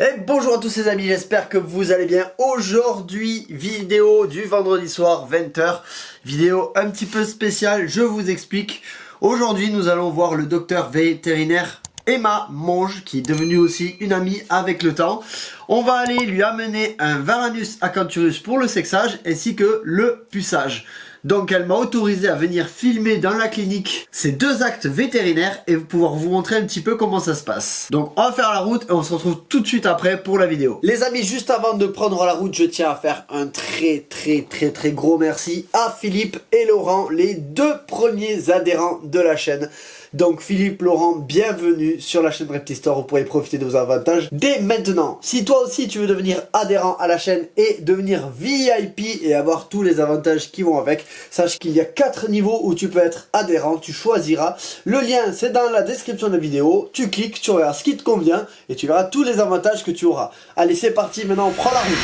Et bonjour à tous les amis, j'espère que vous allez bien. Aujourd'hui, vidéo du vendredi soir 20h, vidéo un petit peu spéciale, je vous explique. Aujourd'hui, nous allons voir le docteur vétérinaire Emma Monge, qui est devenue aussi une amie avec le temps. On va aller lui amener un Varanus acanthurus pour le sexage ainsi que le puçage. Donc elle m'a autorisé à venir filmer dans la clinique ces deux actes vétérinaires et pouvoir vous montrer un petit peu comment ça se passe. Donc on va faire la route et on se retrouve tout de suite après pour la vidéo. Les amis, juste avant de prendre la route, je tiens à faire un très gros merci à Philippe et Laurent, les deux premiers adhérents de la chaîne. Donc Philippe, Laurent, bienvenue sur la chaîne Reptistore, vous pourrez profiter de vos avantages dès maintenant. Si toi aussi tu veux devenir adhérent à la chaîne et devenir VIP et avoir tous les avantages qui vont avec, sache qu'il y a 4 niveaux où tu peux être adhérent, tu choisiras. Le lien c'est dans la description de la vidéo, tu cliques, tu regardes ce qui te convient et tu verras tous les avantages que tu auras. Allez, c'est parti, maintenant on prend la route.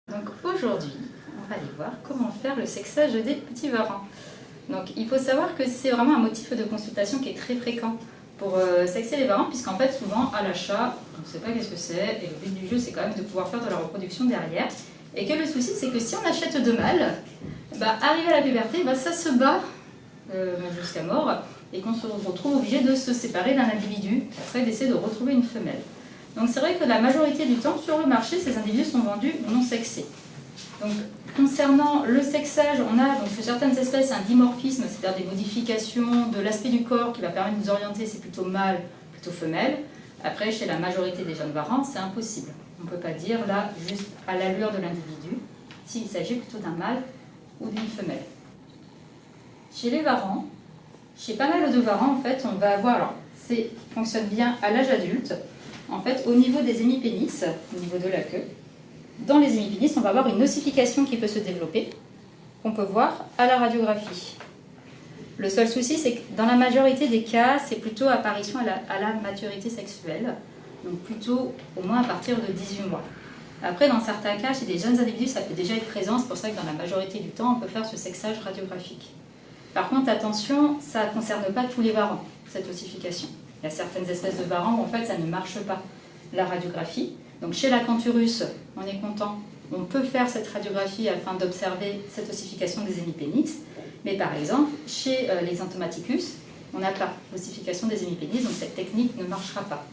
Donc aujourd'hui, on va aller voir comment faire le sexage des petits varans. Donc il faut savoir que c'est vraiment un motif de consultation qui est très fréquent pour sexer les varans, puisqu'en fait souvent à l'achat, on ne sait pas qu'est-ce que c'est, et le but du jeu c'est quand même de pouvoir faire de la reproduction derrière, et que le souci c'est que si on achète deux mâles, arrivé à la puberté, ça se bat jusqu'à mort, et qu'on se retrouve obligé de se séparer d'un individu, après d'essayer de retrouver une femelle. Donc c'est vrai que la majorité du temps, sur le marché, ces individus sont vendus non sexés. Donc concernant le sexage, on a donc, chez certaines espèces un dimorphisme, c'est-à-dire des modifications de l'aspect du corps qui va permettre de nous orienter, c'est plutôt mâle, plutôt femelle. Après, chez la majorité des jeunes varans, c'est impossible. On ne peut pas dire là, juste à l'allure de l'individu, s'il s'agit plutôt d'un mâle ou d'une femelle. Chez les varans, chez pas mal de varans, en fait, on va avoir, alors, fonctionne bien à l'âge adulte. En fait, au niveau des hémipénis, au niveau de la queue, dans les hémipénis, on va avoir une ossification qui peut se développer, qu'on peut voir à la radiographie. Le seul souci, c'est que dans la majorité des cas, c'est plutôt apparition à la maturité sexuelle, donc plutôt au moins à partir de 18 mois. Après, dans certains cas, chez des jeunes individus, ça peut déjà être présent, c'est pour ça que dans la majorité du temps, on peut faire ce sexage radiographique. Par contre, attention, ça ne concerne pas tous les varans, cette ossification. Il y a certaines espèces de varans où en fait ça ne marche pas, la radiographie. Donc chez l'acanthurus, on est content, on peut faire cette radiographie afin d'observer cette ossification des hémipénis. Mais par exemple, chez les Xanthomaticus, on n'a pas l'ossification des hémipénis, donc cette technique ne marchera pas.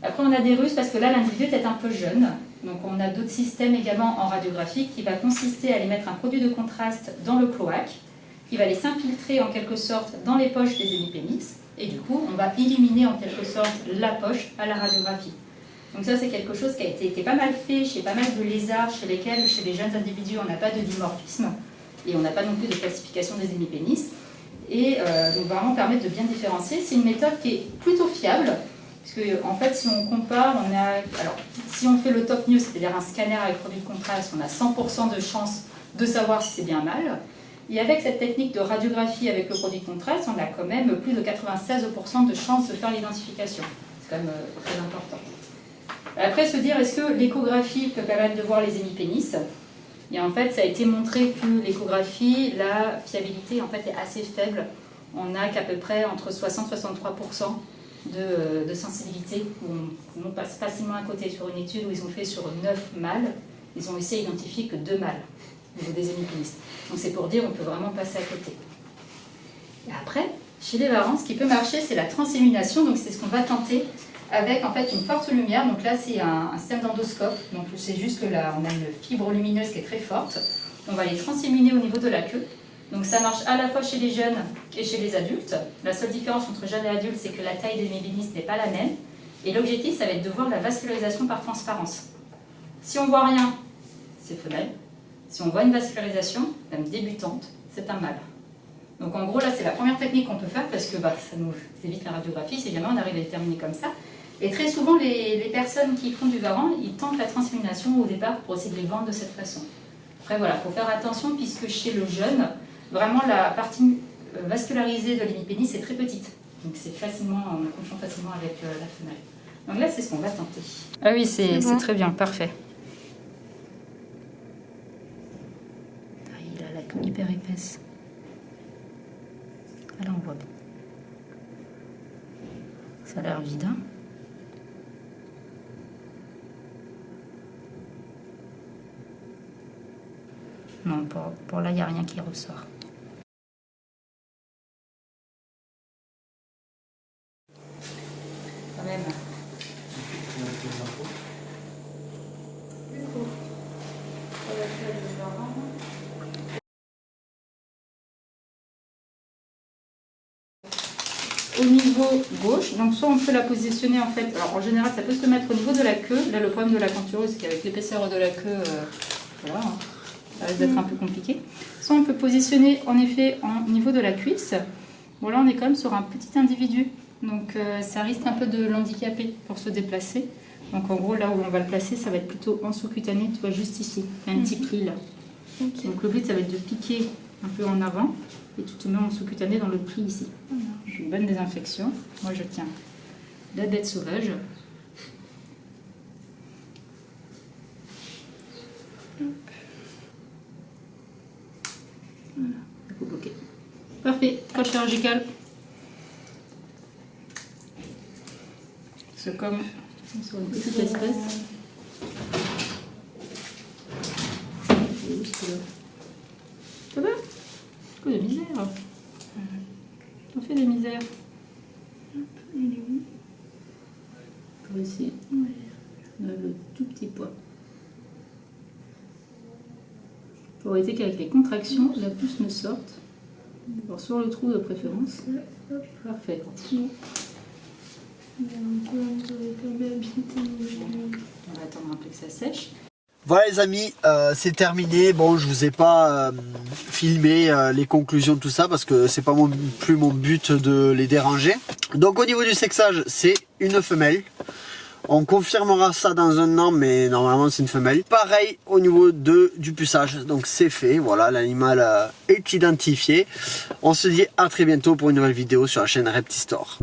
Après on a des ruses parce que là l'individu est un peu jeune. Donc on a d'autres systèmes également en radiographie qui va consister à aller mettre un produit de contraste dans le cloaque, qui va aller s'infiltrer en quelque sorte dans les poches des hémipénis. Et du coup, on va éliminer en quelque sorte la poche à la radiographie. Donc ça, c'est quelque chose qui a été pas mal fait chez pas mal de lézards, chez lesquels, chez les jeunes individus, on n'a pas de dimorphisme, et on n'a pas non plus de classification des hémipénis. Et donc vraiment permettre de bien différencier. C'est une méthode qui est plutôt fiable, puisque en fait, si on compare, alors si on fait le top news, c'est-à-dire un scanner avec produit de contraste, on a 100% de chance de savoir si c'est bien un mâle. Et avec cette technique de radiographie avec le produit de contraste, on a quand même plus de 96% de chances de faire l'identification. C'est quand même très important. Après, se dire, est-ce que l'échographie peut permettre de voir les hémipénis? Et en fait, ça a été montré que l'échographie, la fiabilité en fait, est assez faible. On n'a qu'à peu près entre 60 et 63% de sensibilité. On passe facilement à côté sur une étude où ils ont fait sur 9 mâles. Ils ont réussi à identifier que 2 mâles au niveau des hémipénis. Donc c'est pour dire qu'on peut vraiment passer à côté. Et après, chez les varans, ce qui peut marcher, c'est la transémination. Donc c'est ce qu'on va tenter avec en fait une forte lumière. Donc là, c'est un système d'endoscope. Donc c'est juste que là, on a une fibre lumineuse qui est très forte. On va les transéminer au niveau de la queue. Donc ça marche à la fois chez les jeunes et chez les adultes. La seule différence entre jeunes et adultes, c'est que la taille des mébénisses n'est pas la même. Et l'objectif, ça va être de voir la vascularisation par transparence. Si on voit rien, c'est femelle. Si on voit une vascularisation, même débutante, c'est un mâle. Donc en gros, là, c'est la première technique qu'on peut faire parce que ça nous évite la radiographie si jamais on arrive à déterminer comme ça. Et très souvent, les personnes qui font du varan, ils tentent la transémination au départ pour essayer de les vendre de cette façon. Après, voilà, il faut faire attention puisque chez le jeune, vraiment la partie vascularisée de l'hémipénis est très petite. Donc c'est facilement, on confond facilement avec la femelle. Donc là, c'est ce qu'on va tenter. Ah oui, c'est très bien, parfait. Ah, il a la queue hyper épaisse. Ah, là, on voit bien. Ça a l'air vide, hein. Non, pour là, il n'y a rien qui ressort. Quand même. Au niveau gauche, donc soit on peut la positionner en fait, alors en général ça peut se mettre au niveau de la queue. Là le problème de la cantureuse c'est qu'avec l'épaisseur de la queue, voilà, hein, ça risque d'être un peu compliqué. Soit on peut positionner en effet au niveau de la cuisse. Bon là on est quand même sur un petit individu, donc ça risque un peu de l'handicaper pour se déplacer. Donc en gros là où on va le placer ça va être plutôt en sous-cutané, tu vois juste ici, un petit pli là. Okay. Donc le but ça va être de piquer un peu en avant et tout te met en sous-cutané dans le pli ici. Une bonne désinfection. Moi je tiens la bête sauvage. Voilà, il faut bloquer. Parfait, colle chirurgicale. C'est comme sur une petite espèce. Ça va? Oh, de misère. On fait des misères. Il est où? Par ici. Ouais. On a le tout petit poids. Pour éviter qu'avec les contractions, la puce ne sorte. Alors, sur le trou de préférence. Parfait. On va attendre un peu que ça sèche. Voilà les amis, c'est terminé. Bon, je vous ai pas filmé les conclusions de tout ça parce que c'est pas plus mon but de les déranger. Donc au niveau du sexage, c'est une femelle. On confirmera ça dans un an, mais normalement c'est une femelle. Pareil au niveau du puçage, donc c'est fait. Voilà, l'animal est identifié. On se dit à très bientôt pour une nouvelle vidéo sur la chaîne Reptistore.